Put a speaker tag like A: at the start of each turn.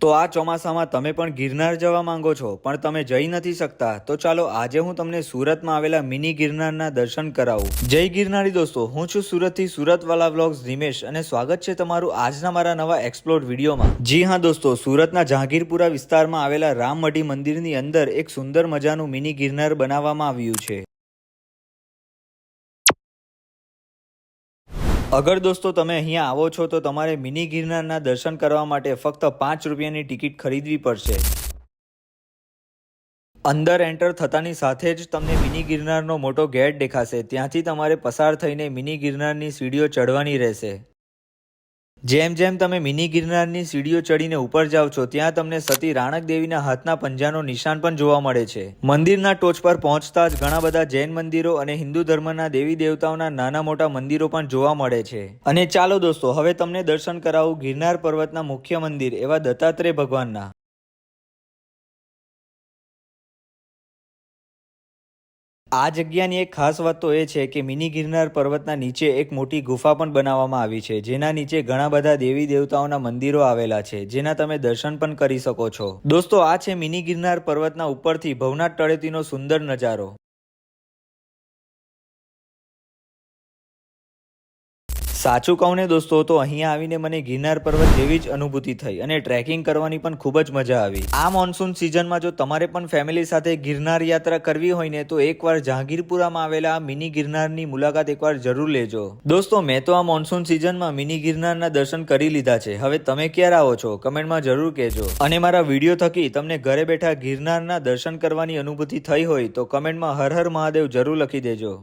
A: તો આ ચોમાસામાં તમે પણ ગિરનાર જવા માંગો છો પણ તમે જઈ નથી શકતા, તો ચાલો આજે હું તમને સુરતમાં આવેલા મિની ગિરનારના દર્શન કરાવું। જય ગિરનારી દોસ્તો, હું છું સુરતથી સુરતવાલા વ્લોગ્સ નિમેશ અને સ્વાગત છે તમારું આજના મારા નવા એક્સપ્લોર વિડીયોમાં। જી હા દોસ્તો, સુરતના જહાંગીરપુરા વિસ્તારમાં આવેલા રામમઢી મંદિરની અંદર એક સુંદર મજાનું મિની ગિરનાર બનાવવામાં આવ્યું છે। અગર દોસ્તો તમે અહીંયા આવો છો તો તમારે મિની ગિરનારના દર્શન કરવા માટે ફક્ત 5 રૂપિયાની ટિકિટ ખરીદવી પડશે। અંદર એન્ટર થતાની સાથે જ તમને મિની ગિરનારનો મોટો ગેટ દેખાશે, ત્યાંથી તમારે પસાર થઈને મિની ગિરનારની સીડીઓ ચડવાની રહેશે। જેમ જેમ તમે મિની ગિરનારની સીડીઓ ચડીને ઉપર જાઓ છો ત્યાં તમને સતી રાણક દેવીના હાથના પંજાનો નિશાન પણ જોવા મળે છે। મંદિરના ટોચ પર પહોંચતા જ ઘણા બધા જૈન મંદિરો અને હિન્દુ ધર્મના દેવી દેવતાઓના નાના મોટા મંદિરો પણ જોવા મળે છે। અને ચાલો દોસ્તો, હવે તમને દર્શન કરાવું ગિરનાર પર્વતના મુખ્ય મંદિર એવા દત્તાત્રેય ભગવાનના। આ જગ્યાની એક ખાસ વાત તો એ છે કે મિની ગિરનાર પર્વતના નીચે એક મોટી ગુફા પણ બનાવવામાં આવી છે, જેના નીચે ઘણા બધા દેવી દેવતાઓના મંદિરો આવેલા છે, જેના તમે દર્શન પણ કરી શકો છો। દોસ્તો આ છે મિની ગિરનાર પર્વતના ઉપરથી ભવનાથ તળેટીનો સુંદર નજારો। સાચું કહું ને દોસ્તો, તો અહીંયા આવીને મને ગિરનાર પર્વત જેવી જ અનુભૂતિ થઈ અને ટ્રેકિંગ કરવાની પણ ખૂબ જ મજા આવી। આ મોન્સૂન સિઝનમાં જો તમારે પણ ફેમિલી સાથે ગિરનાર યાત્રા કરવી હોય ને તો એકવાર જહાંગીરપુરામાં આવેલા આ મિની ગિરનારની મુલાકાત એકવાર જરૂર લેજો। દોસ્તો મેં તો આ મોન્સૂન સિઝનમાં મિની ગિરનારના દર્શન કરી લીધા છે, હવે તમે ક્યારે આવો છો કમેન્ટમાં જરૂર કહેજો। અને મારા વિડીયો થકી તમને ઘરે બેઠા ગિરનારના દર્શન કરવાની અનુભૂતિ થઈ હોય તો કમેન્ટમાં હર હર મહાદેવ જરૂર લખી દેજો।